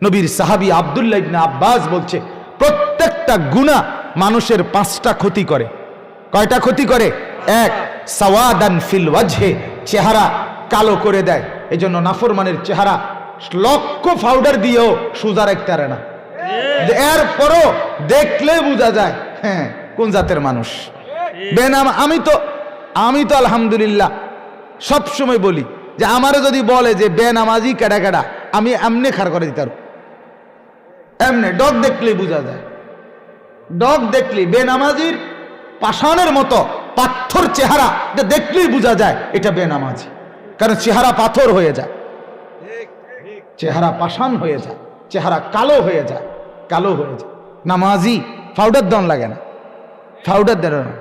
নবীর সাহাবী আব্দুল্লাহ ইবনে আব্বাস বলছে, প্রত্যেকটা গুনাহ মানুষের 5টা ক্ষতি করে। কয়টা ক্ষতি করে? 1, সাওয়াদান ফিল ওয়াজহে, চেহারা কালো করে দেয়। এজন্য নাফরমানের চেহারা লক্ষ পাউডার দিয়েও সোজা রাখতে পারে না, এরপরও দেখলে বোঝা যায় হ্যাঁ কোন জাতের মানুষ। বেনাম আমি তো আলহামদুলিল্লাহ সব সময় বলি যে আমারও যদি বলে যে বেনামাজি কেডা কেডা, আমি এমনি খাড় করে দিতে পারবো। এমনি ডগ দেখলেই বোঝা যায়, ডগ দেখলেই বেনামাজির পাষাণের মতো পাথর চেহারা দেখলেই বোঝা যায় এটা বেনামাজি, কারণ চেহারা পাথর হয়ে যায়, চেহারা পাষাণ হয়ে যায়, চেহারা কালো হয়ে যায়, কালো হয়ে যায়। নামাজি পাউডার দন লাগে না, পাউডার দেন না,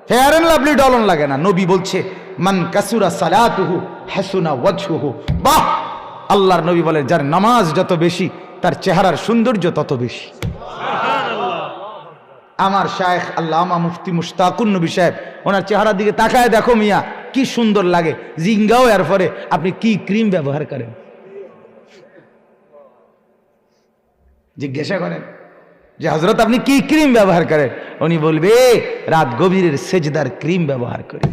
ফেয়ার এন্ড লাভলি ডলন লাগে না। নবী বলছে মান কাসুরা সালাতুহু হাসুনা ওয়াজহুহু। বাহ! আল্লাহর নবী বলেন যার নামাজ যত বেশি তার চেহারার সৌন্দর্য তত বেশি। আমার শায়েখ আল্লামা মুফতি মুশতাকুন নবী সাহেব, ওনার চেহারার দিকে তাকায় দেখো মিয়া কি সুন্দর লাগে, জিঙ্গাও এরপরে আপনি কি ক্রিম ব্যবহার করেন জিজ্ঞাসা করেন যে হযরত আপনি কি ক্রিম ব্যবহার করেন, উনি বলবে রাত গভীরের সেজদার ক্রিম ব্যবহার করি।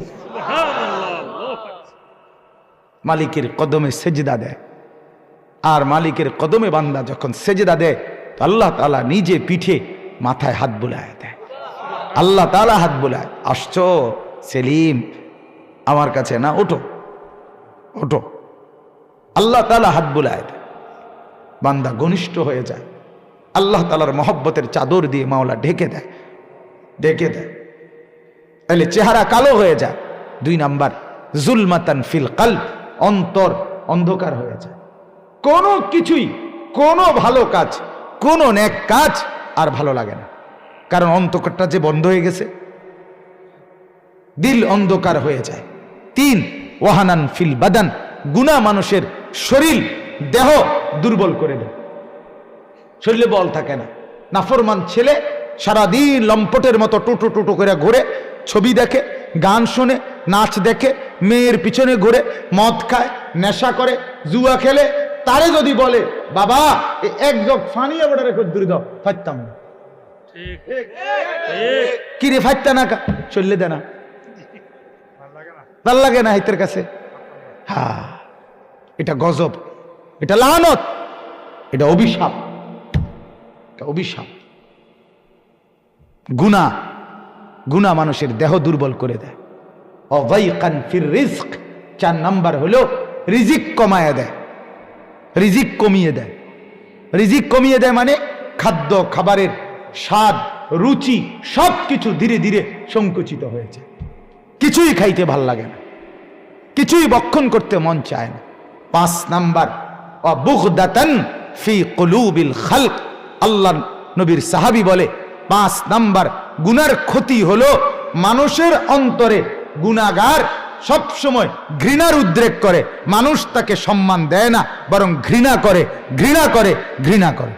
মালিকের কদমে সেজদা দেয়, আর মালিকের কদমে বান্দা যখন সেজদা দেয় তো আল্লাহ তাআলা নিজে পিঠে মাথায় হাত বুলায় দেয়। আল্লাহ তাআলা হাত বুলায়, আসছো সেলিম আমার কাছে না, ওঠো ওঠো। আল্লাহ তাআলা হাত বুলায় দেয়, বান্দা ঘনিষ্ঠ হয়ে যায়। আল্লাহ তাআলার মহব্বতের চাদর দিয়ে মাওলা ঢেকে দেয়, ঢেকে দেয়। তাহলে চেহারা কালো হয়ে যায়। 2 নাম্বার জুলমাতান ফিল কলব, অন্তর অন্ধকার হয়ে যায়। কোনো কিছুই, কোনো ভালো কাজ, কোনো নেক কাজ আর ভালো লাগে না, কারণ অন্তরটা যে বন্ধ হয়ে গেছে, দিল অন্ধকার হয়ে যায়। 3 ওয়াহানান ফিল বাদান, গুনাহ মানুষের শরীর দেহ দুর্বল করে দেয়, শরীরে বল থাকে না। নাফরমান ছেলে সারাদিন লম্পটের মতো টুটু টুটু করে ঘুরে, ছবি দেখে, গান শোনে, নাচ দেখে, মেয়ের পিছনে ঘুরে, মদ খায়, নেশা করে, জুয়া খেলে, তারে যদি বলে বাবা এক জগ ফানি আবার রেখে দূরে দাও, ফাইতাম না। কি রে ফাইতা না কা চললে দে না, ভাল লাগে না হাইতের কাছে। হ্যাঁ, এটা গজব, এটা লানত, এটা অভিশাপ, এটা অভিশাপ। গুনাহ, গুনাহ মানুষের দেহ দুর্বল করে দেয়। অযায়কান ফির রিজক, 4 নাম্বার হলো রিজিক কমায় দেয়, রিজিক কমিয়ে দেয়। রিজিক কমিয়ে দেয় মানে খাদ্য খাবারের স্বাদ রুচি সবকিছু ধীরে ধীরে সংকুচিত হয়েছে, কিছুই খাইতে ভাল লাগে না, কিছুই ভক্ষণ করতে মন চায় না। 5 নাম্বার অবুগদাতান ফি কুলুবিল খালক, আল্লাহ নবীর সাহাবী বলে 5 নাম্বার গুনার ক্ষতি হলো মানুষের অন্তরে গুনাহগার সব সময় ঘৃণার উদ্রেক করে, মানুষ তাকে সম্মান দেয় না, বরং ঘৃণা করে, ঘৃণা করে, ঘৃণা করে।